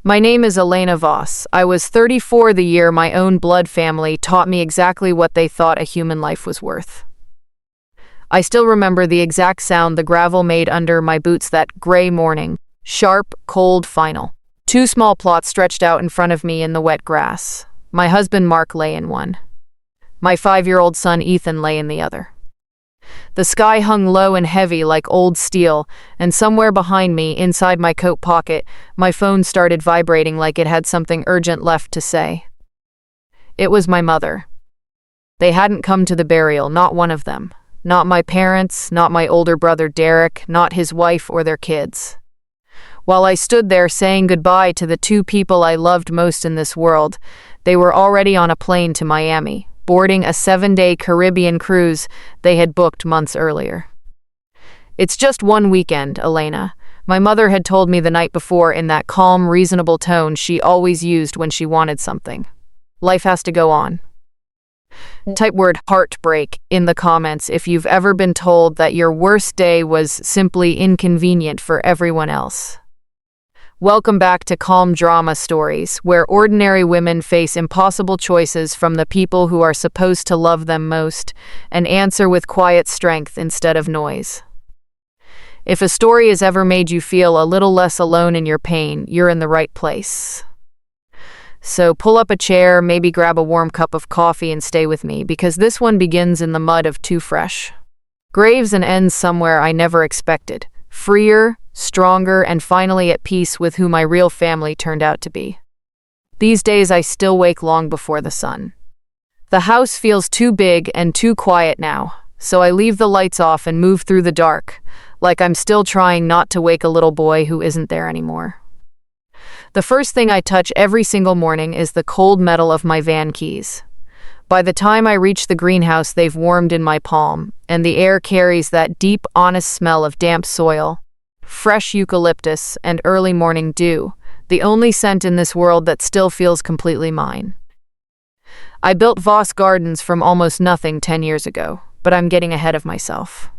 My name is Elena Voss. I was 34 the year my own blood family taught me exactly what they thought a human life was worth. I still remember the exact sound the gravel made under my boots that gray morning. Sharp, cold, final. Two small plots stretched out in front of me in the wet grass. My husband Mark lay in one. My 5-year-old son Ethan lay in the other. The sky hung low and heavy like old steel, and somewhere behind me, inside my coat pocket, my phone started vibrating like it had something urgent left to say. It was my mother. They hadn't come to the burial, not one of them. Not my parents, not my older brother Derek, not his wife or their kids. While I stood there saying goodbye to the two people I loved most in this world, they were already on a plane to Miami, boarding a 7-day Caribbean cruise they had booked months earlier. It's just one weekend, Elena. My mother had told me the night before in that calm, reasonable tone she always used when she wanted something. Life has to go on. Type word heartbreak in the comments if you've ever been told that your worst day was simply inconvenient for everyone else. Welcome back to Calm Drama Stories, where ordinary women face impossible choices from the people who are supposed to love them most and answer with quiet strength instead of noise. If a story has ever made you feel a little less alone in your pain, you're in the right place. So pull up a chair, maybe grab a warm cup of coffee and stay with me, because this one begins in the mud of Too Fresh. Graves and ends somewhere I never expected. Freer, stronger, and finally at peace with who my real family turned out to be. These days I still wake long before the sun. The house feels too big and too quiet now, so I leave the lights off and move through the dark, like I'm still trying not to wake a little boy who isn't there anymore. The first thing I touch every single morning is the cold metal of my van keys. By the time I reach the greenhouse, they've warmed in my palm, and the air carries that deep, honest smell of damp soil, fresh eucalyptus, and early morning dew, the only scent in this world that still feels completely mine. I built Voss Gardens from almost nothing 10 years ago, but I'm getting ahead of myself.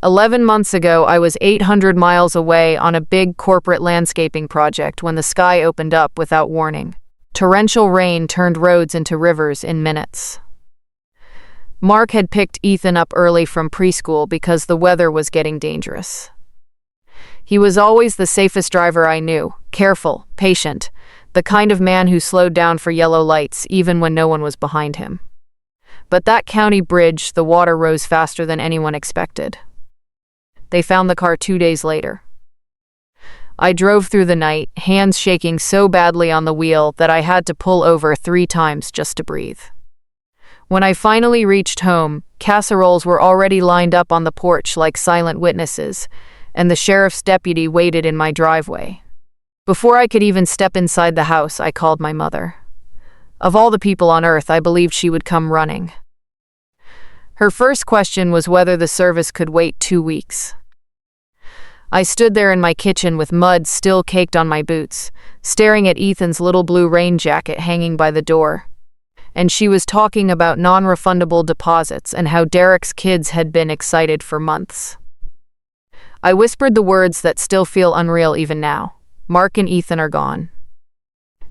11 months ago, I was 800 miles away on a big corporate landscaping project when the sky opened up without warning. Torrential rain turned roads into rivers in minutes. Mark had picked Ethan up early from preschool because the weather was getting dangerous. He was always the safest driver I knew, careful, patient, the kind of man who slowed down for yellow lights even when no one was behind him. But that county bridge, the water rose faster than anyone expected. They found the car 2 days later. I drove through the night, hands shaking so badly on the wheel that I had to pull over 3 times just to breathe. When I finally reached home, casseroles were already lined up on the porch like silent witnesses, and the sheriff's deputy waited in my driveway. Before I could even step inside the house, I called my mother. Of all the people on earth, I believed she would come running. Her first question was whether the service could wait 2 weeks. I stood there in my kitchen with mud still caked on my boots, staring at Ethan's little blue rain jacket hanging by the door. And she was talking about non-refundable deposits and how Derek's kids had been excited for months. I whispered the words that still feel unreal even now. Mark and Ethan are gone.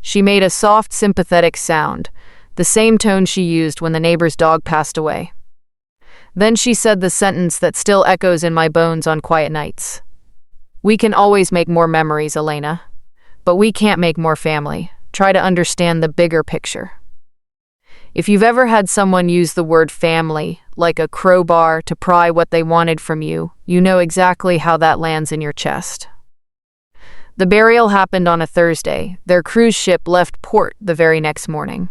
She made a soft, sympathetic sound, the same tone she used when the neighbor's dog passed away. Then she said the sentence that still echoes in my bones on quiet nights. We can always make more memories, Elena, but we can't make more family. Try to understand the bigger picture. If you've ever had someone use the word family, like a crowbar, to pry what they wanted from you, you know exactly how that lands in your chest. The burial happened on a Thursday. Their cruise ship left port the very next morning.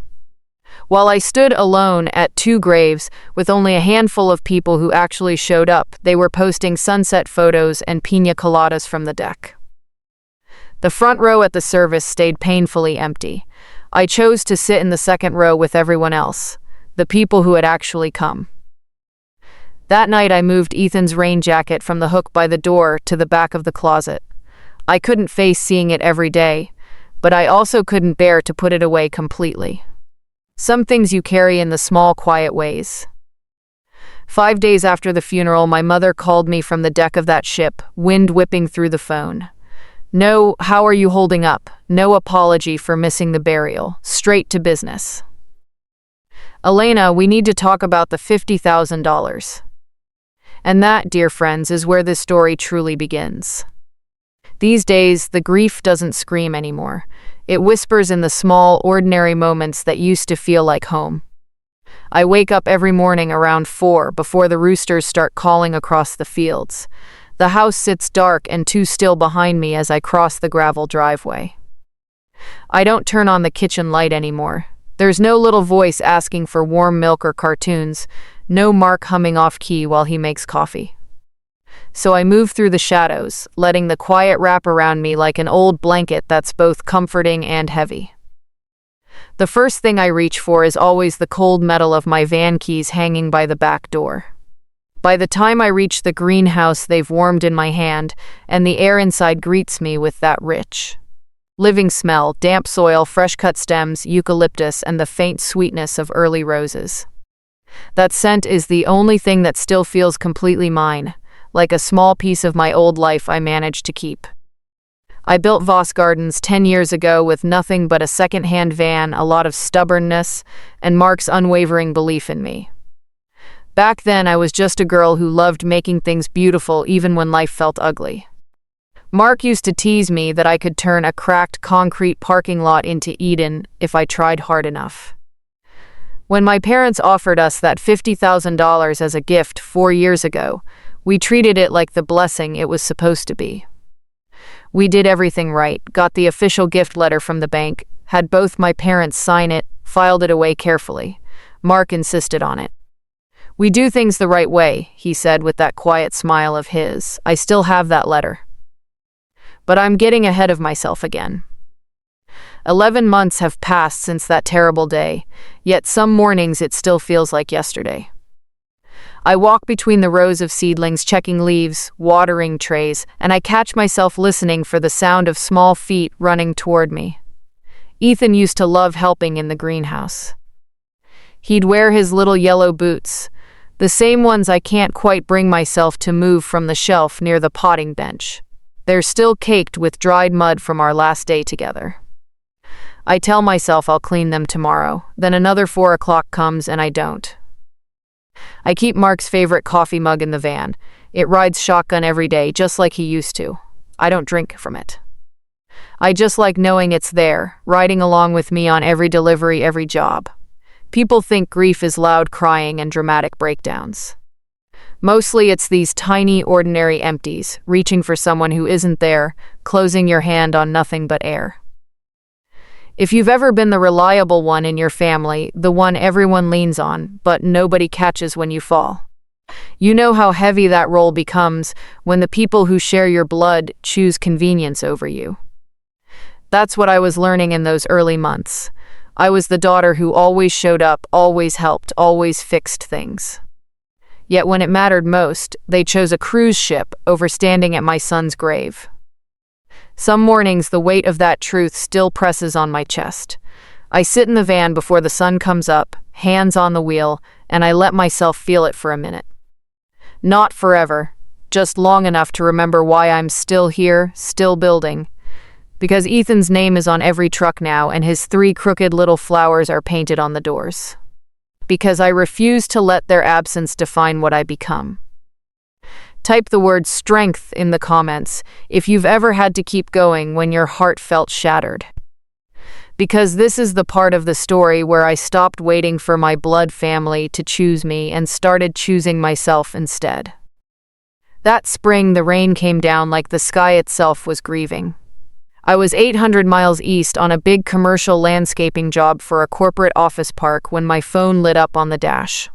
While I stood alone at 2 graves with only a handful of people who actually showed up, they were posting sunset photos and piña coladas from the deck. The front row at the service stayed painfully empty. I chose to sit in the second row with everyone else, the people who had actually come. That night I moved Ethan's rain jacket from the hook by the door to the back of the closet. I couldn't face seeing it every day, but I also couldn't bear to put it away completely. Some things you carry in the small, quiet ways. 5 days after the funeral, my mother called me from the deck of that ship, wind whipping through the phone. No, how are you holding up? No apology for missing the burial. Straight to business. Elena, we need to talk about the $50,000. And that, dear friends, is where this story truly begins. These days, the grief doesn't scream anymore. It whispers in the small, ordinary moments that used to feel like home. I wake up every morning around 4 before the roosters start calling across the fields. The house sits dark and too still behind me as I cross the gravel driveway. I don't turn on the kitchen light anymore. There's no little voice asking for warm milk or cartoons, no Mark humming off key while he makes coffee. So I move through the shadows, letting the quiet wrap around me like an old blanket that's both comforting and heavy. The first thing I reach for is always the cold metal of my van keys hanging by the back door. By the time I reach the greenhouse, they've warmed in my hand, and the air inside greets me with that rich, living smell: damp soil, fresh-cut stems, eucalyptus, and the faint sweetness of early roses. That scent is the only thing that still feels completely mine, like a small piece of my old life I managed to keep. I built Voss Gardens 10 years ago with nothing but a second-hand van, a lot of stubbornness, and Mark's unwavering belief in me. Back then, I was just a girl who loved making things beautiful even when life felt ugly. Mark used to tease me that I could turn a cracked concrete parking lot into Eden if I tried hard enough. When my parents offered us that $50,000 as a gift 4 years ago, we treated it like the blessing it was supposed to be. We did everything right, got the official gift letter from the bank, had both my parents sign it, filed it away carefully. Mark insisted on it. "We do things the right way," he said with that quiet smile of his. I still have that letter. But I'm getting ahead of myself again. 11 months have passed since that terrible day, yet some mornings it still feels like yesterday. I walk between the rows of seedlings, checking leaves, watering trays, and I catch myself listening for the sound of small feet running toward me. Ethan used to love helping in the greenhouse. He'd wear his little yellow boots, the same ones I can't quite bring myself to move from the shelf near the potting bench. They're still caked with dried mud from our last day together. I tell myself I'll clean them tomorrow, then another 4 o'clock comes and I don't. I keep Mark's favorite coffee mug in the van. It rides shotgun every day, just like he used to. I don't drink from it. I just like knowing it's there, riding along with me on every delivery, every job. People think grief is loud crying and dramatic breakdowns. Mostly it's these tiny, ordinary empties, reaching for someone who isn't there, closing your hand on nothing but air. If you've ever been the reliable one in your family, the one everyone leans on, but nobody catches when you fall, you know how heavy that role becomes when the people who share your blood choose convenience over you. That's what I was learning in those early months. I was the daughter who always showed up, always helped, always fixed things. Yet when it mattered most, they chose a cruise ship over standing at my son's grave. Some mornings, the weight of that truth still presses on my chest. I sit in the van before the sun comes up, hands on the wheel, and I let myself feel it for a minute. Not forever, just long enough to remember why I'm still here, still building. Because Ethan's name is on every truck now and his 3 crooked little flowers are painted on the doors. Because I refuse to let their absence define what I become. Type the word strength in the comments if you've ever had to keep going when your heart felt shattered. Because this is the part of the story where I stopped waiting for my blood family to choose me and started choosing myself instead. That spring, the rain came down like the sky itself was grieving. I was 800 miles east on a big commercial landscaping job for a corporate office park when my phone lit up on the dash.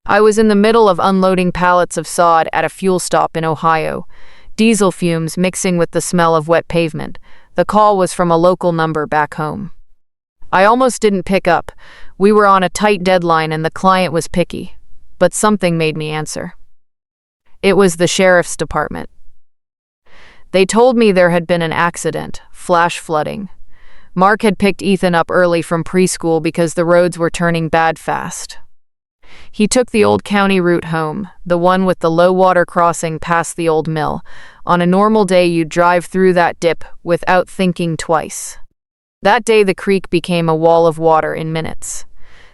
I was in the middle of unloading pallets of sod at a fuel stop in Ohio, diesel fumes mixing with the smell of wet pavement. The call was from a local number back home. I almost didn't pick up. We were on a tight deadline and the client was picky, but something made me answer. It was the sheriff's department. They told me there had been an accident, flash flooding. Mark had picked Ethan up early from preschool because the roads were turning bad fast. He took the old county route home, the one with the low water crossing past the old mill. On a normal day, you'd drive through that dip without thinking twice. That day, the creek became a wall of water in minutes.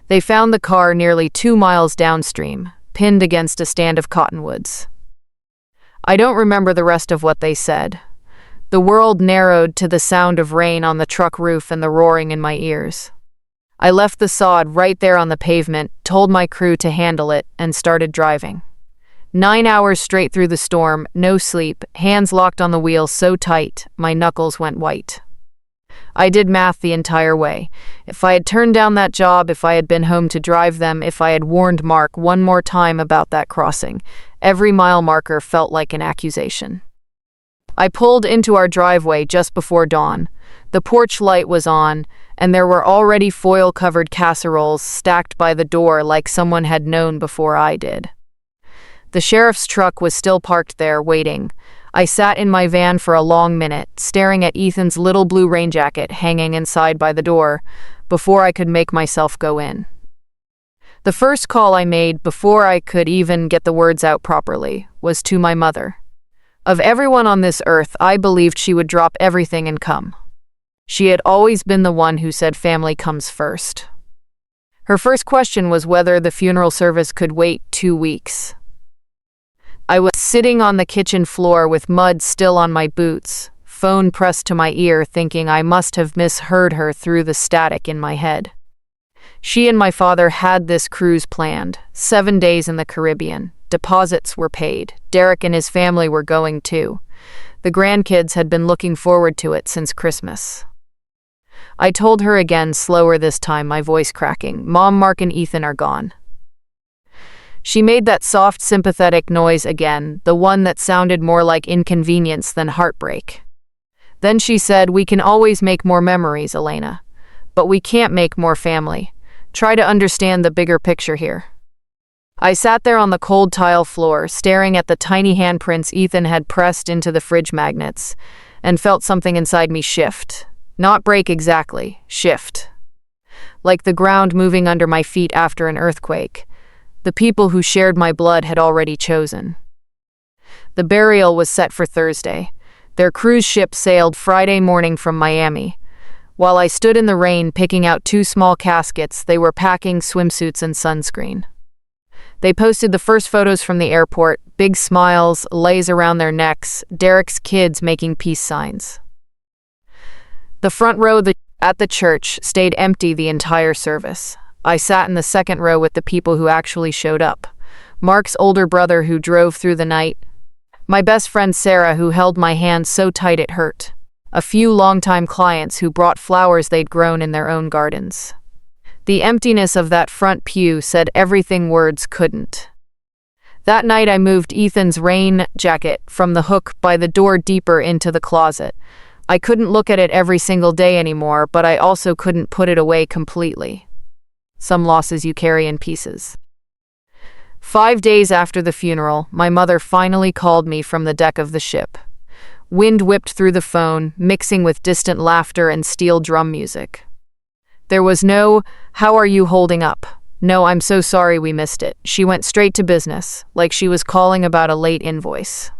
They found the car nearly 2 miles downstream, pinned against a stand of cottonwoods. I don't remember the rest of what they said. The world narrowed to the sound of rain on the truck roof and the roaring in my ears. I left the sod right there on the pavement, told my crew to handle it, and started driving. 9 hours straight through the storm, no sleep, hands locked on the wheel so tight, my knuckles went white. I did math the entire way. If I had turned down that job, if I had been home to drive them, if I had warned Mark one more time about that crossing, every mile marker felt like an accusation. I pulled into our driveway just before dawn. The porch light was on, and there were already foil-covered casseroles stacked by the door like someone had known before I did. The sheriff's truck was still parked there, waiting. I sat in my van for a long minute, staring at Ethan's little blue rain jacket hanging inside by the door, before I could make myself go in. The first call I made, before I could even get the words out properly, was to my mother. Of everyone on this earth, I believed she would drop everything and come. She had always been the one who said family comes first. Her first question was whether the funeral service could wait 2 weeks. I was sitting on the kitchen floor with mud still on my boots, phone pressed to my ear, thinking I must have misheard her through the static in my head. She and my father had this cruise planned, 7 days in the Caribbean. Deposits were paid. Derek and his family were going too. The grandkids had been looking forward to it since Christmas. I told her again, slower this time, my voice cracking, "Mom, Mark and Ethan are gone." She made that soft, sympathetic noise again, the one that sounded more like inconvenience than heartbreak. Then she said, "We can always make more memories, Elena. But we can't make more family. Try to understand the bigger picture here." I sat there on the cold tile floor, staring at the tiny handprints Ethan had pressed into the fridge magnets, and felt something inside me shift. Not break exactly, shift. Like the ground moving under my feet after an earthquake. The people who shared my blood had already chosen. The burial was set for Thursday. Their cruise ship sailed Friday morning from Miami. While I stood in the rain picking out 2 small caskets, they were packing swimsuits and sunscreen. They posted the first photos from the airport, big smiles, lays around their necks, Derek's kids making peace signs. The front row at the church stayed empty the entire service. I sat in the second row with the people who actually showed up. Mark's older brother who drove through the night. My best friend Sarah who held my hand so tight it hurt. A few longtime clients who brought flowers they'd grown in their own gardens. The emptiness of that front pew said everything words couldn't. That night I moved Ethan's rain jacket from the hook by the door deeper into the closet. I couldn't look at it every single day anymore, but I also couldn't put it away completely. Some losses you carry in pieces. 5 days after the funeral, my mother finally called me from the deck of the ship. Wind whipped through the phone, mixing with distant laughter and steel drum music. There was no, "How are you holding up?" No, "I'm so sorry we missed it." She went straight to business, like she was calling about a late invoice.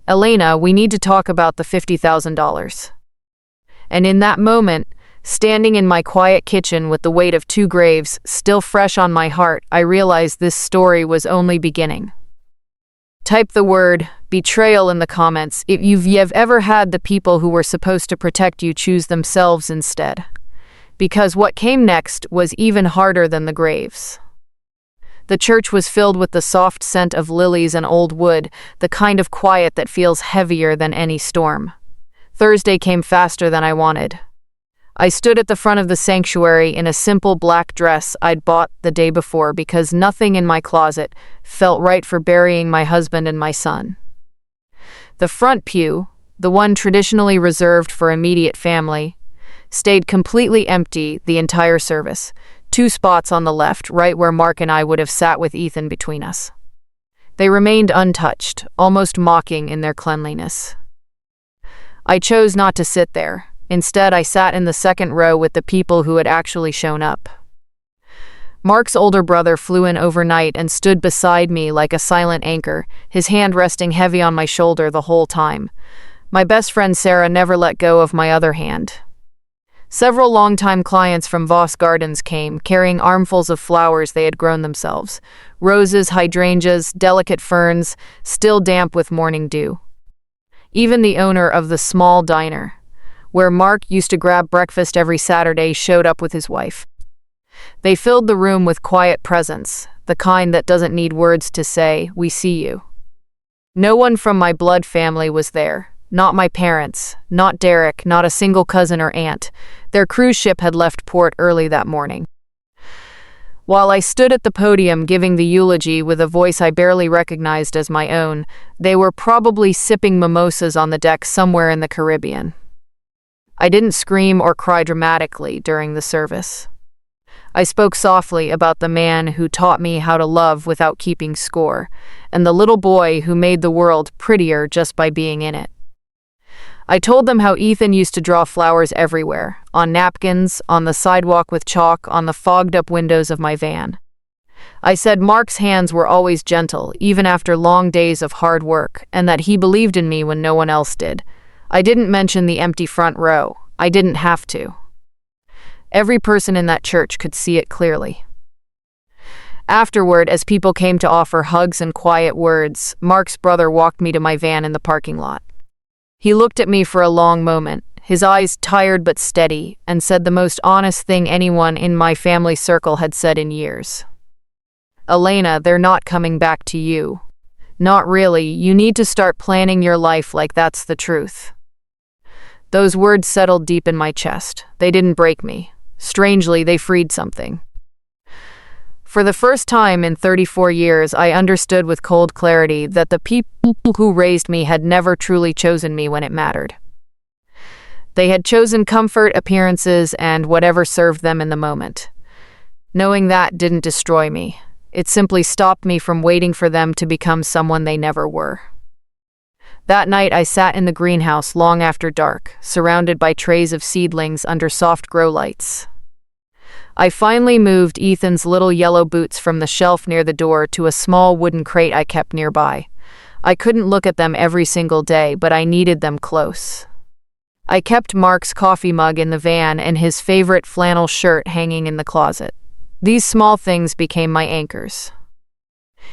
"Elena, we need to talk about the $50,000. And in that moment, standing in my quiet kitchen with the weight of 2 graves still fresh on my heart, I realized this story was only beginning. Type the word betrayal in the comments if you've ever had the people who were supposed to protect you choose themselves instead. Because what came next was even harder than the graves. The church was filled with the soft scent of lilies and old wood, the kind of quiet that feels heavier than any storm. Thursday came faster than I wanted. I stood at the front of the sanctuary in a simple black dress I'd bought the day before because nothing in my closet felt right for burying my husband and my son. The front pew, the one traditionally reserved for immediate family, stayed completely empty the entire service. 2 spots on the left, right where Mark and I would have sat with Ethan between us. They remained untouched, almost mocking in their cleanliness. I chose not to sit there. Instead, I sat in the second row with the people who had actually shown up. Mark's older brother flew in overnight and stood beside me like a silent anchor, his hand resting heavy on my shoulder the whole time. My best friend Sarah never let go of my other hand. Several longtime clients from Voss Gardens came, carrying armfuls of flowers they had grown themselves. Roses, hydrangeas, delicate ferns, still damp with morning dew. Even the owner of the small diner, where Mark used to grab breakfast every Saturday, showed up with his wife. They filled the room with quiet presence, the kind that doesn't need words to say, "We see you." No one from my blood family was there. Not my parents, not Derek, not a single cousin or aunt. Their cruise ship had left port early that morning. While I stood at the podium giving the eulogy with a voice I barely recognized as my own, they were probably sipping mimosas on the deck somewhere in the Caribbean. I didn't scream or cry dramatically during the service. I spoke softly about the man who taught me how to love without keeping score, and the little boy who made the world prettier just by being in it. I told them how Ethan used to draw flowers everywhere, on napkins, on the sidewalk with chalk, on the fogged-up windows of my van. I said Mark's hands were always gentle, even after long days of hard work, and that he believed in me when no one else did. I didn't mention the empty front row. I didn't have to. Every person in that church could see it clearly. Afterward, as people came to offer hugs and quiet words, Mark's brother walked me to my van in the parking lot. He looked at me for a long moment, his eyes tired but steady, and said the most honest thing anyone in my family circle had said in years. "Elena, they're not coming back to you. Not really. You need to start planning your life like that's the truth." Those words settled deep in my chest. They didn't break me. Strangely, they freed something. For the first time in 34 years, I understood with cold clarity that the people who raised me had never truly chosen me when it mattered. They had chosen comfort, appearances, and whatever served them in the moment. Knowing that didn't destroy me. It simply stopped me from waiting for them to become someone they never were. That night, I sat in the greenhouse long after dark, surrounded by trays of seedlings under soft grow lights. I finally moved Ethan's little yellow boots from the shelf near the door to a small wooden crate I kept nearby. I couldn't look at them every single day, but I needed them close. I kept Mark's coffee mug in the van and his favorite flannel shirt hanging in the closet. These small things became my anchors.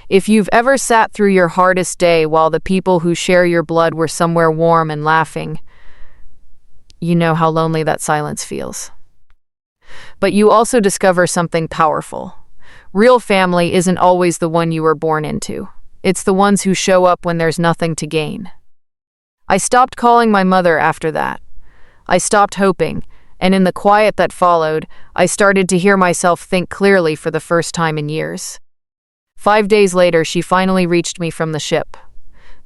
If you've ever sat through your hardest day while the people who share your blood were somewhere warm and laughing, you know how lonely that silence feels. But you also discover something powerful. Real family isn't always the one you were born into. It's the ones who show up when there's nothing to gain. I stopped calling my mother after that. I stopped hoping, and in the quiet that followed, I started to hear myself think clearly for the first time in years. 5 days later, she finally reached me from the ship.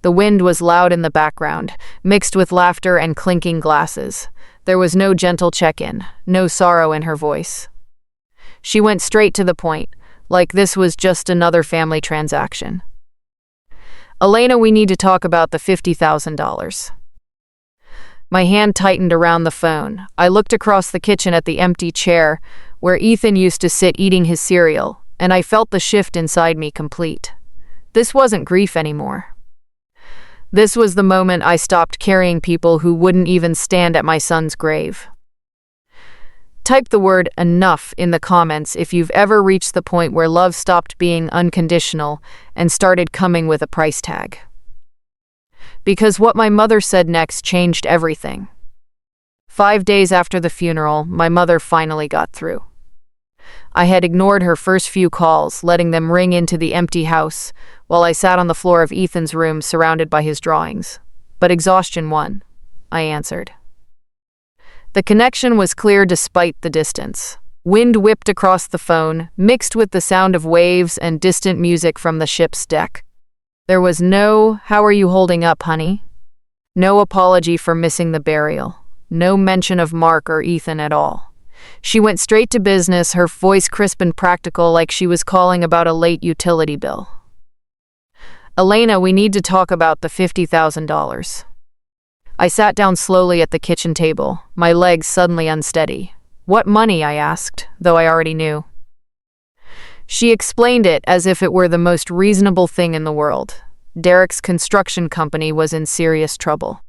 The wind was loud in the background, mixed with laughter and clinking glasses. There was no gentle check-in, no sorrow in her voice. She went straight to the point, like this was just another family transaction. "Elena, we need to talk about the $50,000. My hand tightened around the phone. I looked across the kitchen at the empty chair where Ethan used to sit eating his cereal, and I felt the shift inside me complete. This wasn't grief anymore. This was the moment I stopped carrying people who wouldn't even stand at my son's grave. Type the word enough in the comments if you've ever reached the point where love stopped being unconditional and started coming with a price tag. Because what my mother said next changed everything. 5 days after the funeral, my mother finally got through. I had ignored her first few calls, letting them ring into the empty house, while I sat on the floor of Ethan's room surrounded by his drawings. But exhaustion won, I answered. The connection was clear despite the distance. Wind whipped across the phone, mixed with the sound of waves and distant music from the ship's deck. There was no, "How are you holding up, honey?" No apology for missing the burial. No mention of Mark or Ethan at all. She went straight to business, her voice crisp and practical, like she was calling about a late utility bill. "Elena, we need to talk about the $50,000. I sat down slowly at the kitchen table, my legs suddenly unsteady. "What money?" I asked, though I already knew. She explained it as if it were the most reasonable thing in the world. Derek's construction company was in serious trouble.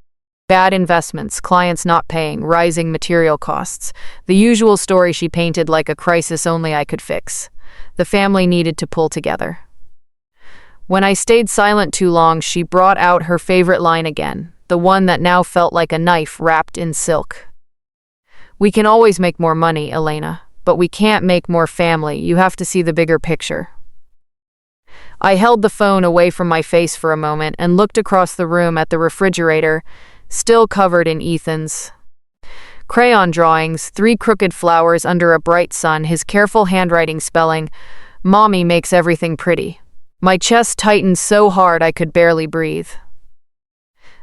Bad investments, clients not paying, rising material costs. The usual story she painted like a crisis only I could fix. The family needed to pull together. When I stayed silent too long, she brought out her favorite line again, the one that now felt like a knife wrapped in silk. "We can always make more money, Elena, but we can't make more family. You have to see the bigger picture." I held the phone away from my face for a moment and looked across the room at the refrigerator, still covered in Ethan's crayon drawings, 3 crooked flowers under a bright sun, his careful handwriting spelling, "Mommy makes everything pretty." My chest tightened so hard I could barely breathe.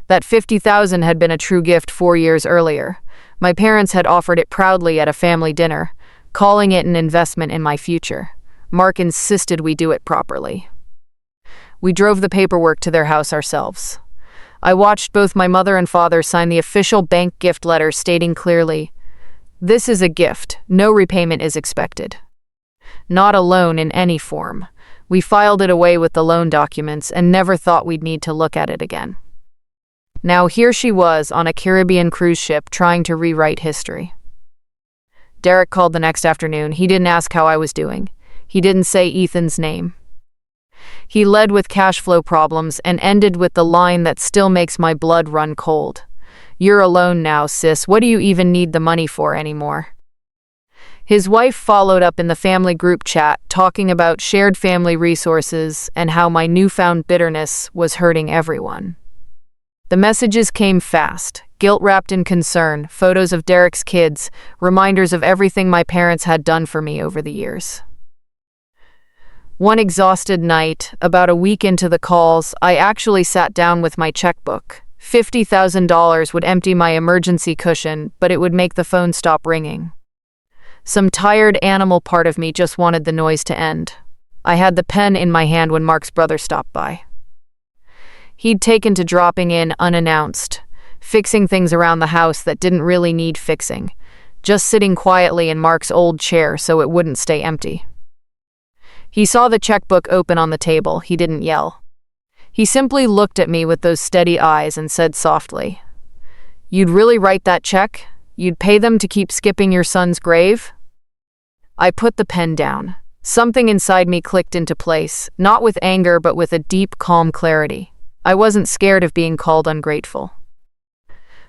That $50,000 had been a true gift 4 years earlier. My parents had offered it proudly at a family dinner, calling it an investment in my future. Mark insisted we do it properly. We drove the paperwork to their house ourselves. I watched both my mother and father sign the official bank gift letter stating clearly, "This is a gift. No repayment is expected." Not a loan in any form. We filed it away with the loan documents and never thought we'd need to look at it again. Now here she was on a Caribbean cruise ship trying to rewrite history. Derek called the next afternoon. He didn't ask how I was doing. He didn't say Ethan's name. He led with cash flow problems and ended with the line that still makes my blood run cold. "You're alone now, sis. What do you even need the money for anymore?" His wife followed up in the family group chat, talking about shared family resources and how my newfound bitterness was hurting everyone. The messages came fast, guilt-wrapped in concern, photos of Derek's kids, reminders of everything my parents had done for me over the years. One exhausted night, about a week into the calls, I actually sat down with my checkbook. $50,000 would empty my emergency cushion, but it would make the phone stop ringing. Some tired animal part of me just wanted the noise to end. I had the pen in my hand when Mark's brother stopped by. He'd taken to dropping in unannounced, fixing things around the house that didn't really need fixing, just sitting quietly in Mark's old chair so it wouldn't stay empty. He saw the checkbook open on the table. He didn't yell. He simply looked at me with those steady eyes and said softly, "You'd really write that check? You'd pay them to keep skipping your son's grave?" I put the pen down. Something inside me clicked into place, not with anger but with a deep, calm clarity. I wasn't scared of being called ungrateful.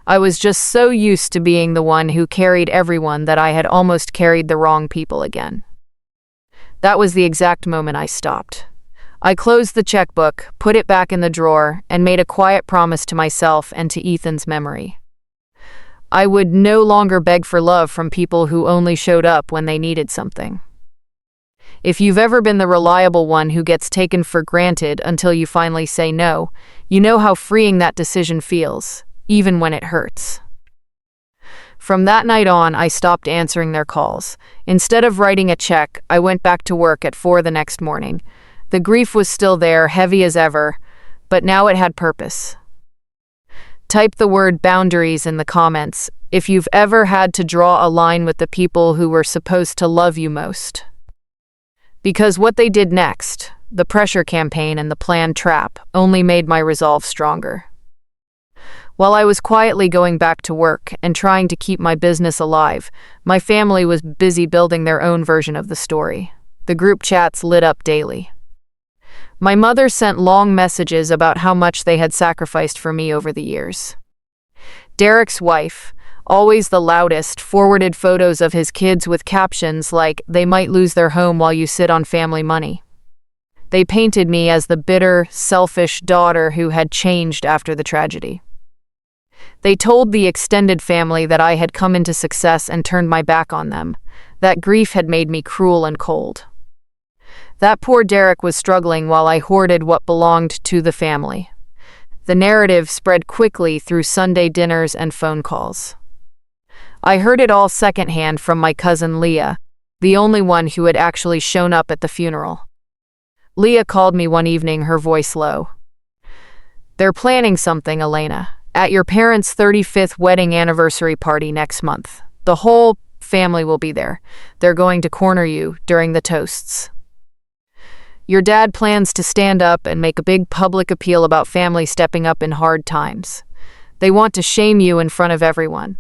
I was just so used to being the one who carried everyone that I had almost carried the wrong people again. That was the exact moment I stopped. I closed the checkbook, put it back in the drawer, and made a quiet promise to myself and to Ethan's memory. I would no longer beg for love from people who only showed up when they needed something. If you've ever been the reliable one who gets taken for granted until you finally say no, you know how freeing that decision feels, even when it hurts. From that night on, I stopped answering their calls. Instead of writing a check, I went back to work at 4 the next morning. The grief was still there, heavy as ever, but now it had purpose. Type the word boundaries in the comments if you've ever had to draw a line with the people who were supposed to love you most. Because what they did next, the pressure campaign and the planned trap, only made my resolve stronger. While I was quietly going back to work and trying to keep my business alive, my family was busy building their own version of the story. The group chats lit up daily. My mother sent long messages about how much they had sacrificed for me over the years. Derek's wife, always the loudest, forwarded photos of his kids with captions like, "They might lose their home while you sit on family money." They painted me as the bitter, selfish daughter who had changed after the tragedy. They told the extended family that I had come into success and turned my back on them. That grief had made me cruel and cold. That poor Derek was struggling while I hoarded what belonged to the family. The narrative spread quickly through Sunday dinners and phone calls. I heard it all secondhand from my cousin Leah, the only one who had actually shown up at the funeral. Leah called me one evening, her voice low. "They're planning something, Elena, at your parents' 35th wedding anniversary party next month. The whole family will be there. They're going to corner you during the toasts." Your dad plans to stand up and make a big public appeal about family stepping up in hard times. They want to shame you in front of everyone,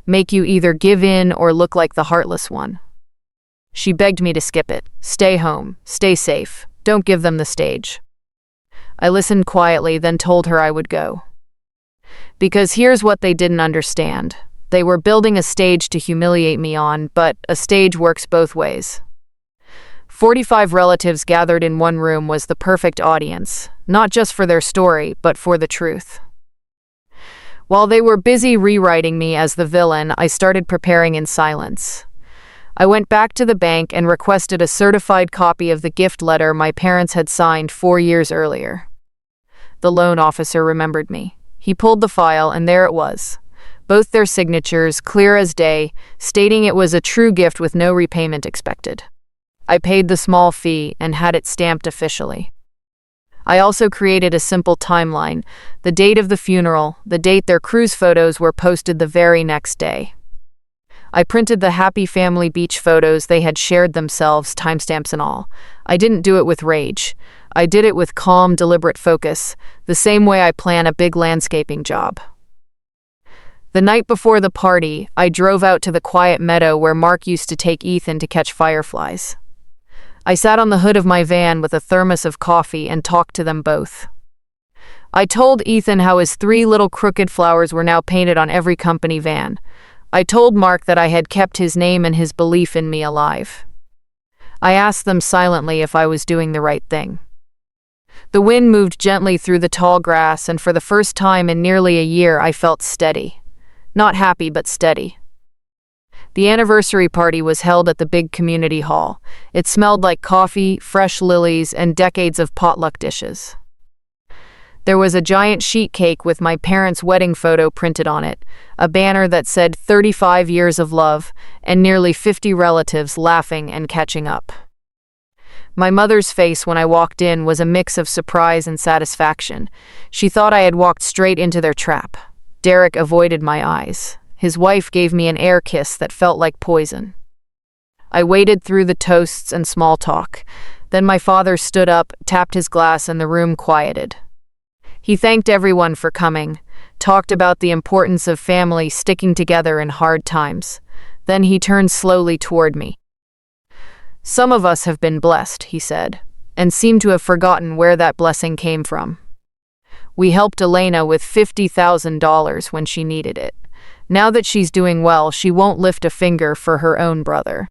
make you either give in or look like the heartless one. She begged me to skip it. Stay home, stay safe, don't give them the stage. I listened quietly, then told her I would go. Because here's what they didn't understand. They were building a stage to humiliate me on, but a stage works both ways. 45 relatives gathered in one room was the perfect audience, not just for their story, but for the truth. While they were busy rewriting me as the villain, I started preparing in silence. I went back to the bank and requested a certified copy of the gift letter my parents had signed 4 years earlier. The loan officer remembered me. He pulled the file, and there it was. Both their signatures, clear as day, stating it was a true gift with no repayment expected. I paid the small fee and had it stamped officially. I also created a simple timeline, the date of the funeral, the date their cruise photos were posted the very next day. I printed the happy family beach photos they had shared themselves, timestamps and all. I didn't do it with rage. I did it with calm, deliberate focus, the same way I plan a big landscaping job. The night before the party, I drove out to the quiet meadow where Mark used to take Ethan to catch fireflies. I sat on the hood of my van with a thermos of coffee and talked to them both. I told Ethan how his 3 little crooked flowers were now painted on every company van. I told Mark that I had kept his name and his belief in me alive. I asked them silently if I was doing the right thing. The wind moved gently through the tall grass, and for the first time in nearly a year I felt steady. Not happy, but steady. The anniversary party was held at the big community hall. It smelled like coffee, fresh lilies, and decades of potluck dishes. There was a giant sheet cake with my parents' wedding photo printed on it, a banner that said 35 years of love, and nearly 50 relatives laughing and catching up. My mother's face when I walked in was a mix of surprise and satisfaction. She thought I had walked straight into their trap. Derek avoided my eyes. His wife gave me an air kiss that felt like poison. I waded through the toasts and small talk. Then my father stood up, tapped his glass, and the room quieted. He thanked everyone for coming, talked about the importance of family sticking together in hard times. Then he turned slowly toward me. Some of us have been blessed, he said, and seemed to have forgotten where that blessing came from. We helped Elena with $50,000 when she needed it. Now that she's doing well, she won't lift a finger for her own brother.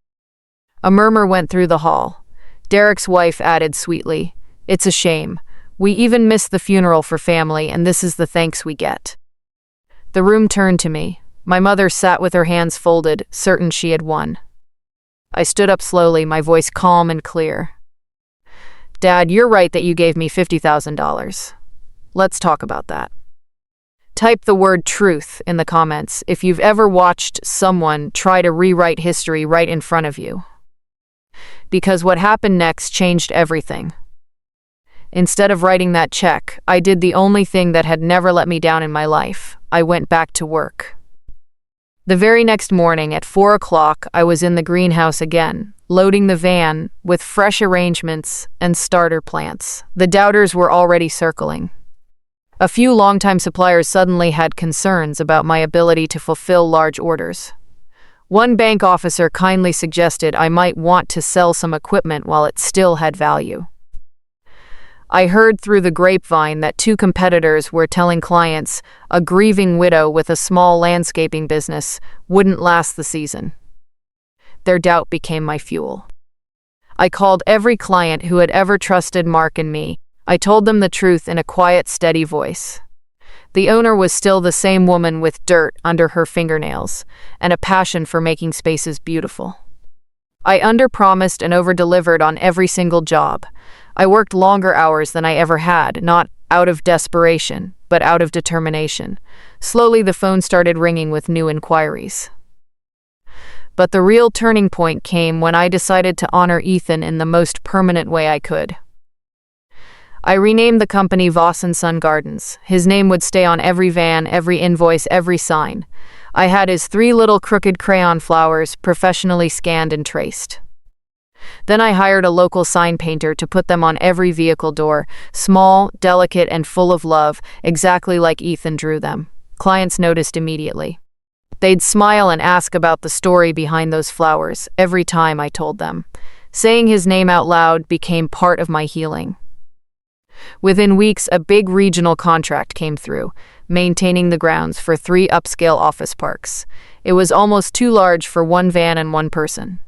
A murmur went through the hall. Derek's wife added sweetly, "It's a shame. We even missed the funeral for family, and this is the thanks we get." The room turned to me. My mother sat with her hands folded, certain she had won. I stood up slowly, my voice calm and clear. "Dad, you're right that you gave me $50,000. Let's talk about that." Type the word truth in the comments if you've ever watched someone try to rewrite history right in front of you. Because what happened next changed everything. Instead of writing that check, I did the only thing that had never let me down in my life. I went back to work. The very next morning at 4 o'clock, I was in the greenhouse again, loading the van with fresh arrangements and starter plants. The doubters were already circling. A few longtime suppliers suddenly had concerns about my ability to fulfill large orders. One bank officer kindly suggested I might want to sell some equipment while it still had value. I heard through the grapevine that 2 competitors were telling clients a grieving widow with a small landscaping business wouldn't last the season. Their doubt became my fuel. I called every client who had ever trusted Mark and me. I told them the truth in a quiet, steady voice. The owner was still the same woman with dirt under her fingernails and a passion for making spaces beautiful. I underpromised and overdelivered on every single job. I worked longer hours than I ever had, not out of desperation, but out of determination. Slowly the phone started ringing with new inquiries. But the real turning point came when I decided to honor Ethan in the most permanent way I could. I renamed the company Voss & Son Gardens. His name would stay on every van, every invoice, every sign. I had his 3 little crooked crayon flowers professionally scanned and traced. Then I hired a local sign painter to put them on every vehicle door, small, delicate, and full of love, exactly like Ethan drew them. Clients noticed immediately. They'd smile and ask about the story behind those flowers every time I told them. Saying his name out loud became part of my healing. Within weeks, a big regional contract came through, maintaining the grounds for 3 upscale office parks. It was almost too large for 1 van and 1 person.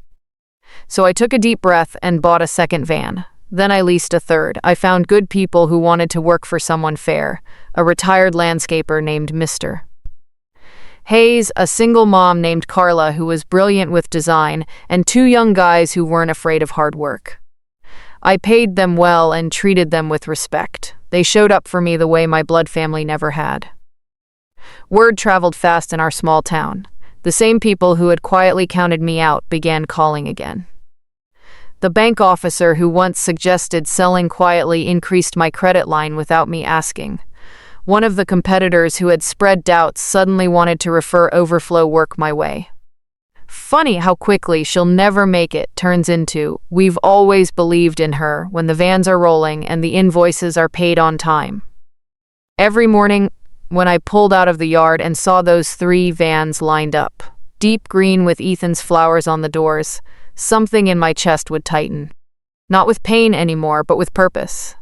So I took a deep breath and bought a second van. Then I leased a third. I found good people who wanted to work for someone fair, a retired landscaper named Mr. Hayes, a single mom named Carla who was brilliant with design, and 2 young guys who weren't afraid of hard work. I paid them well and treated them with respect. They showed up for me the way my blood family never had. Word traveled fast in our small town. The same people who had quietly counted me out began calling again. The bank officer who once suggested selling quietly increased my credit line without me asking. One of the competitors who had spread doubts suddenly wanted to refer overflow work my way. Funny how quickly "she'll never make it" turns into "we've always believed in her" when the vans are rolling and the invoices are paid on time. Every morning, when I pulled out of the yard and saw those 3 vans lined up, deep green with Ethan's flowers on the doors, something in my chest would tighten. Not with pain anymore, but with purpose.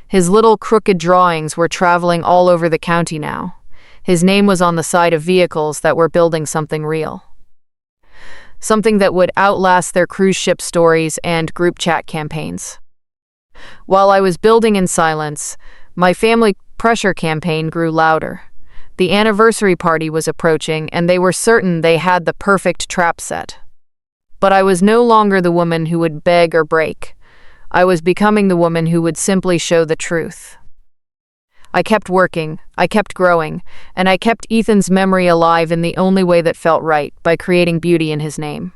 His little crooked drawings were traveling all over the county now. His name was on the side of vehicles that were building something real. Something that would outlast their cruise ship stories and group chat campaigns. While I was building in silence, my family pressure campaign grew louder. The anniversary party was approaching, and they were certain they had the perfect trap set. But I was no longer the woman who would beg or break. I was becoming the woman who would simply show the truth. I kept working, I kept growing, and I kept Ethan's memory alive in the only way that felt right, by creating beauty in his name.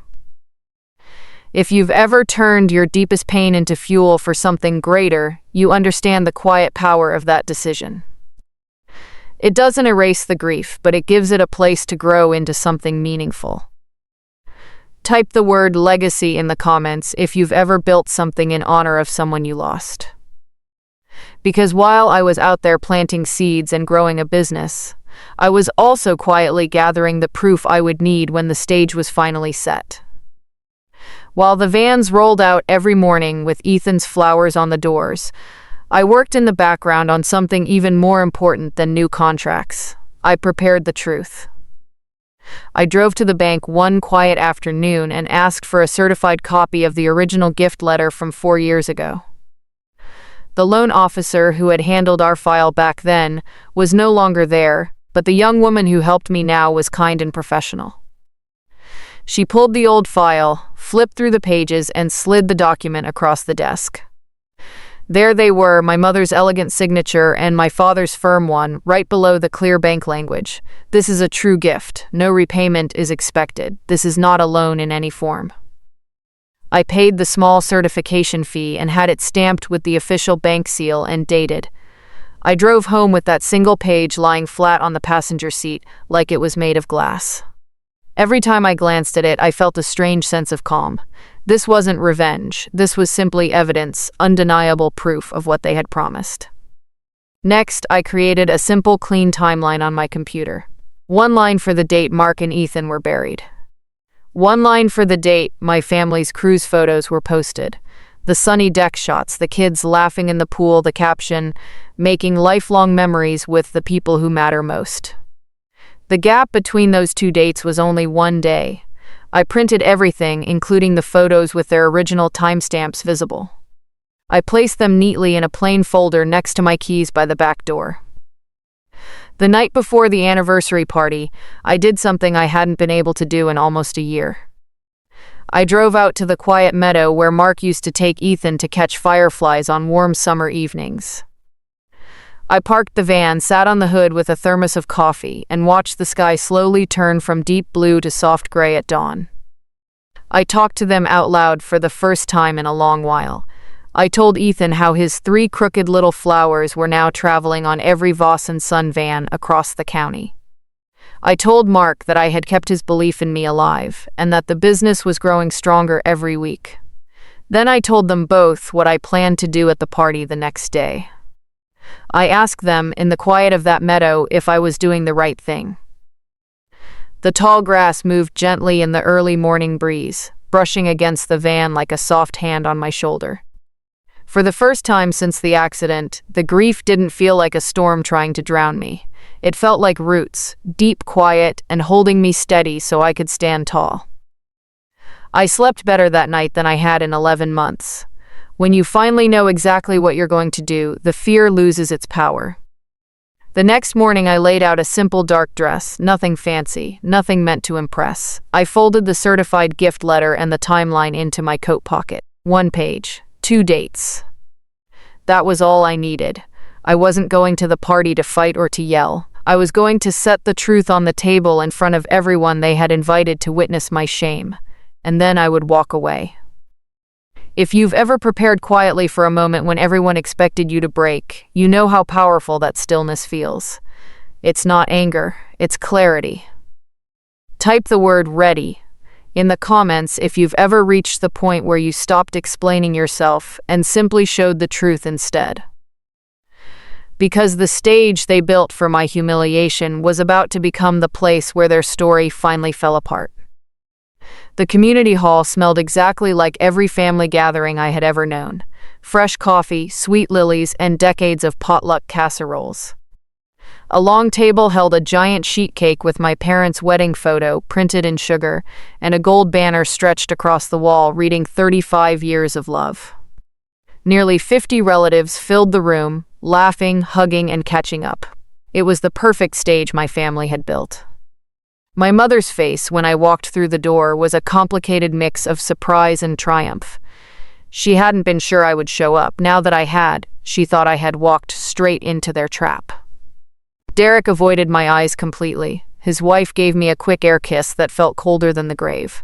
If you've ever turned your deepest pain into fuel for something greater, you understand the quiet power of that decision. It doesn't erase the grief, but it gives it a place to grow into something meaningful. Type the word legacy in the comments if you've ever built something in honor of someone you lost. Because while I was out there planting seeds and growing a business, I was also quietly gathering the proof I would need when the stage was finally set. While the vans rolled out every morning with Ethan's flowers on the doors, I worked in the background on something even more important than new contracts. I prepared the truth. I drove to the bank one quiet afternoon and asked for a certified copy of the original gift letter from 4 years ago. The loan officer who had handled our file back then was no longer there, but the young woman who helped me now was kind and professional. She pulled the old file, flipped through the pages, and slid the document across the desk. There they were, my mother's elegant signature and my father's firm one, right below the clear bank language. This is a true gift. No repayment is expected. This is not a loan in any form. I paid the small certification fee and had it stamped with the official bank seal and dated. I drove home with that single page lying flat on the passenger seat, like it was made of glass. Every time I glanced at it, I felt a strange sense of calm. This wasn't revenge. This was simply evidence, undeniable proof of what they had promised. Next, I created a simple, clean timeline on my computer. 1 line for the date Mark and Ethan were buried. 1 line for the date my family's cruise photos were posted. The sunny deck shots, the kids laughing in the pool, the caption, "Making lifelong memories with the people who matter most." The gap between those 2 dates was only 1 day. I printed everything, including the photos with their original timestamps visible. I placed them neatly in a plain folder next to my keys by the back door. The night before the anniversary party, I did something I hadn't been able to do in almost a year. I drove out to the quiet meadow where Mark used to take Ethan to catch fireflies on warm summer evenings. I parked the van, sat on the hood with a thermos of coffee, and watched the sky slowly turn from deep blue to soft gray at dawn. I talked to them out loud for the first time in a long while. I told Ethan how his 3 crooked little flowers were now traveling on every Voss and Son van across the county. I told Mark that I had kept his belief in me alive, and that the business was growing stronger every week. Then I told them both what I planned to do at the party the next day. I asked them, in the quiet of that meadow, if I was doing the right thing. The tall grass moved gently in the early morning breeze, brushing against the van like a soft hand on my shoulder. For the first time since the accident, the grief didn't feel like a storm trying to drown me. It felt like roots, deep, quiet, and holding me steady so I could stand tall. I slept better that night than I had in 11 months. When you finally know exactly what you're going to do, the fear loses its power. The next morning I laid out a simple dark dress, nothing fancy, nothing meant to impress. I folded the certified gift letter and the timeline into my coat pocket. 1 page, 2 dates. That was all I needed. I wasn't going to the party to fight or to yell. I was going to set the truth on the table in front of everyone they had invited to witness my shame, and then I would walk away. If you've ever prepared quietly for a moment when everyone expected you to break, you know how powerful that stillness feels. It's not anger, it's clarity. Type the word ready in the comments if you've ever reached the point where you stopped explaining yourself and simply showed the truth instead. Because the stage they built for my humiliation was about to become the place where their story finally fell apart. The community hall smelled exactly like every family gathering I had ever known. Fresh coffee, sweet lilies, and decades of potluck casseroles. A long table held a giant sheet cake with my parents' wedding photo printed in sugar, and a gold banner stretched across the wall reading 35 years of love. Nearly 50 relatives filled the room, laughing, hugging, and catching up. It was the perfect stage my family had built. My mother's face when I walked through the door was a complicated mix of surprise and triumph. She hadn't been sure I would show up. Now that I had, she thought I had walked straight into their trap. Derek avoided my eyes completely. His wife gave me a quick air kiss that felt colder than the grave.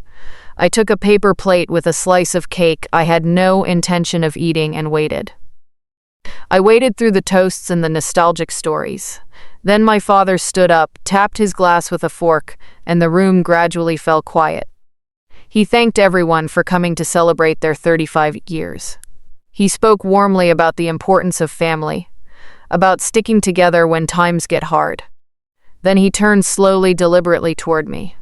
I took a paper plate with a slice of cake I had no intention of eating and waited. I waded through the toasts and the nostalgic stories. Then my father stood up, tapped his glass with a fork, and the room gradually fell quiet. He thanked everyone for coming to celebrate their 35 years. He spoke warmly about the importance of family, about sticking together when times get hard. Then he turned slowly, deliberately toward me.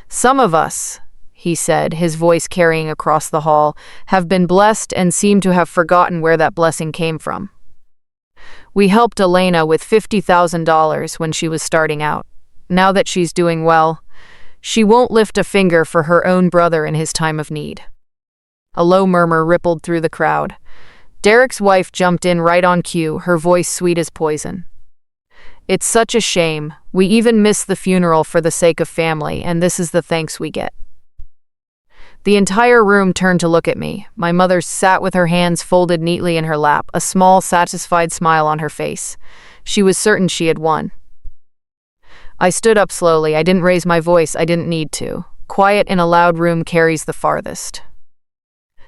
"Some of us," he said, his voice carrying across the hall, "have been blessed and seem to have forgotten where that blessing came from. We helped Elena with $50,000 when she was starting out. Now that she's doing well, she won't lift a finger for her own brother in his time of need." A low murmur rippled through the crowd. Derek's wife jumped in right on cue, her voice sweet as poison. "It's such a shame. We even missed the funeral for the sake of family, and this is the thanks we get." The entire room turned to look at me. My mother sat with her hands folded neatly in her lap, a small, satisfied smile on her face. She was certain she had won. I stood up slowly. I didn't raise my voice. I didn't need to. Quiet in a loud room carries the farthest.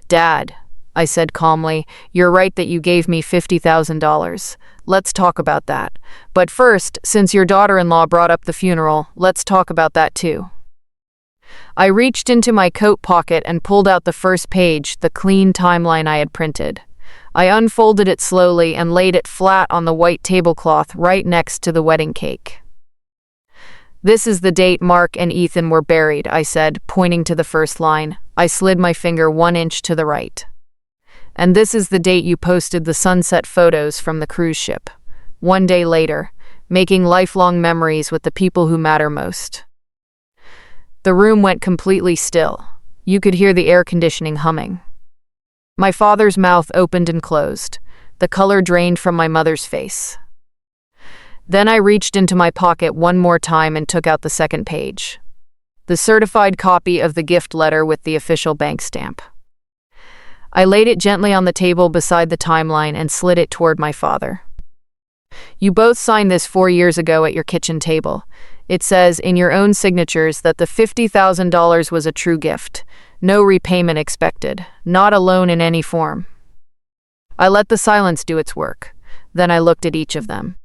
"Dad," I said calmly, "you're right that you gave me $50,000. Let's talk about that. But first, since your daughter-in-law brought up the funeral, let's talk about that too." I reached into my coat pocket and pulled out the first page, the clean timeline I had printed. I unfolded it slowly and laid it flat on the white tablecloth right next to the wedding cake. "This is the date Mark and Ethan were buried," I said, pointing to the first line. I slid my finger 1 inch to the right. "And this is the date you posted the sunset photos from the cruise ship. 1 day later, making lifelong memories with the people who matter most." The room went completely still. You could hear the air conditioning humming. My father's mouth opened and closed. The color drained from my mother's face. Then I reached into my pocket one more time and took out the second page. The certified copy of the gift letter with the official bank stamp. I laid it gently on the table beside the timeline and slid it toward my father. "You both signed this 4 years ago at your kitchen table. It says in your own signatures that the $50,000 was a true gift. No repayment expected. Not a loan in any form." I let the silence do its work. Then I looked at each of them.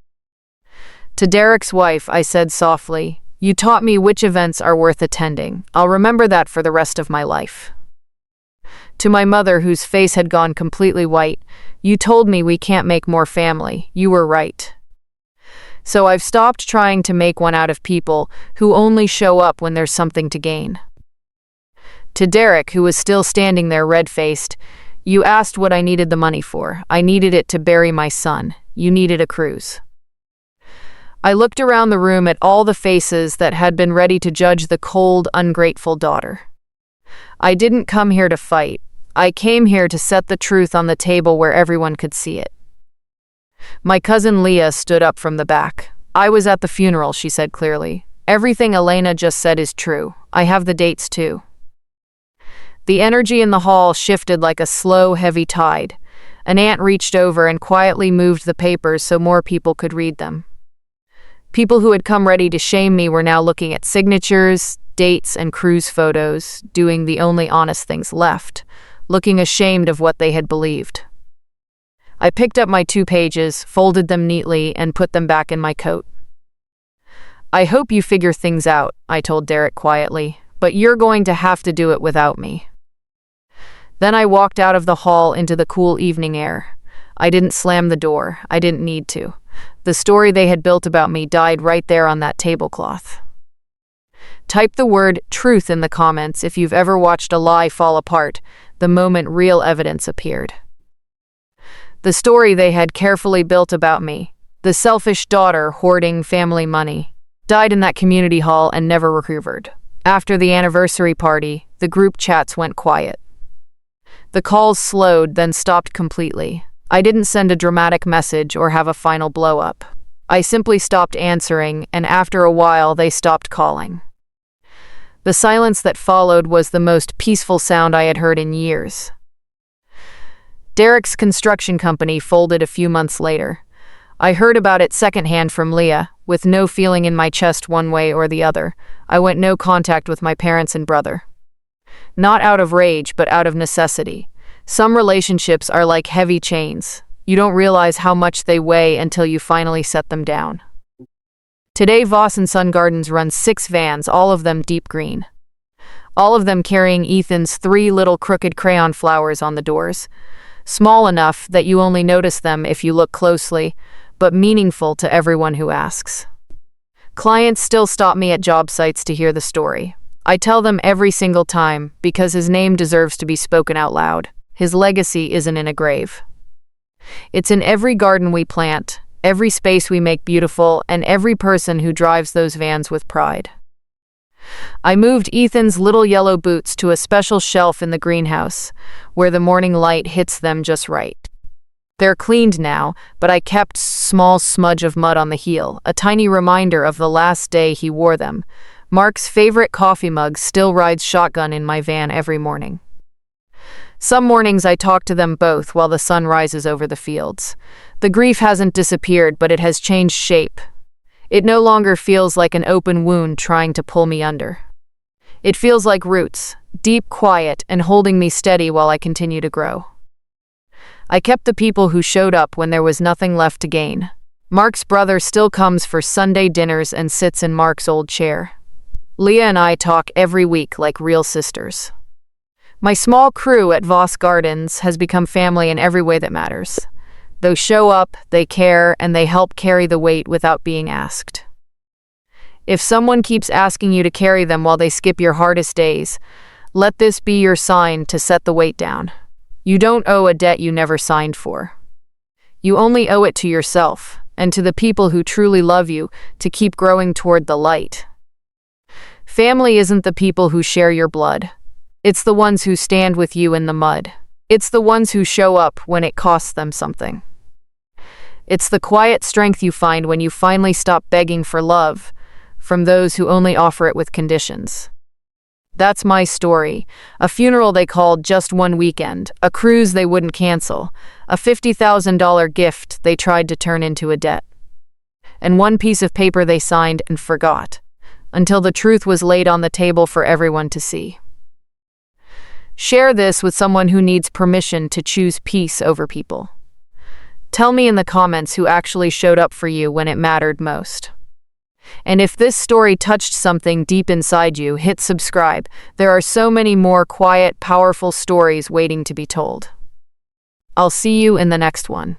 To Derek's wife, I said softly, "You taught me which events are worth attending. I'll remember that for the rest of my life." To my mother, whose face had gone completely white, "You told me we can't make more family. You were right. So I've stopped trying to make one out of people who only show up when there's something to gain." To Derek, who was still standing there red-faced, "You asked what I needed the money for. I needed it to bury my son. You needed a cruise." I looked around the room at all the faces that had been ready to judge the cold, ungrateful daughter. I didn't come here to fight. I came here to set the truth on the table where everyone could see it. My cousin Leah stood up from the back. "I was at the funeral," she said clearly. "Everything Elena just said is true. I have the dates too." The energy in the hall shifted like a slow, heavy tide. An aunt reached over and quietly moved the papers so more people could read them. People who had come ready to shame me were now looking at signatures, dates, and cruise photos, doing the only honest things left, looking ashamed of what they had believed. I picked up my 2 pages, folded them neatly, and put them back in my coat. "I hope you figure things out," I told Derek quietly, "but you're going to have to do it without me." Then I walked out of the hall into the cool evening air. I didn't slam the door. I didn't need to. The story they had built about me died right there on that tablecloth. Type the word truth in the comments if you've ever watched a lie fall apart the moment real evidence appeared. The story they had carefully built about me, the selfish daughter hoarding family money, died in that community hall and never recovered. After the anniversary party, the group chats went quiet. The calls slowed, then stopped completely. I didn't send a dramatic message or have a final blow-up. I simply stopped answering, and after a while they stopped calling. The silence that followed was the most peaceful sound I had heard in years. Derek's construction company folded a few months later. I heard about it secondhand from Leah, with no feeling in my chest one way or the other. I went no contact with my parents and brother. Not out of rage, but out of necessity. Some relationships are like heavy chains. You don't realize how much they weigh until you finally set them down. Today, Voss and Son Gardens runs 6 vans, all of them deep green. All of them carrying Ethan's 3 little crooked crayon flowers on the doors. Small enough that you only notice them if you look closely, but meaningful to everyone who asks. Clients still stop me at job sites to hear the story. I tell them every single time, because his name deserves to be spoken out loud. His legacy isn't in a grave. It's in every garden we plant, every space we make beautiful, and every person who drives those vans with pride. I moved Ethan's little yellow boots to a special shelf in the greenhouse, where the morning light hits them just right. They're cleaned now, but I kept a small smudge of mud on the heel, a tiny reminder of the last day he wore them. Mark's favorite coffee mug still rides shotgun in my van every morning. Some mornings I talk to them both while the sun rises over the fields. The grief hasn't disappeared, but it has changed shape. It no longer feels like an open wound trying to pull me under. It feels like roots, deep, quiet, and holding me steady while I continue to grow. I kept the people who showed up when there was nothing left to gain. Mark's brother still comes for Sunday dinners and sits in Mark's old chair. Leah and I talk every week like real sisters. My small crew at Voss Gardens has become family in every way that matters. They show up, they care, and they help carry the weight without being asked. If someone keeps asking you to carry them while they skip your hardest days, let this be your sign to set the weight down. You don't owe a debt you never signed for. You only owe it to yourself, and to the people who truly love you, to keep growing toward the light. Family isn't the people who share your blood. It's the ones who stand with you in the mud. It's the ones who show up when it costs them something. It's the quiet strength you find when you finally stop begging for love from those who only offer it with conditions. That's my story. A funeral they called just one weekend, a cruise they wouldn't cancel, a $50,000 gift they tried to turn into a debt, and one piece of paper they signed and forgot, until the truth was laid on the table for everyone to see. Share this with someone who needs permission to choose peace over people. Tell me in the comments who actually showed up for you when it mattered most. And if this story touched something deep inside you, hit subscribe. There are so many more quiet, powerful stories waiting to be told. I'll see you in the next one.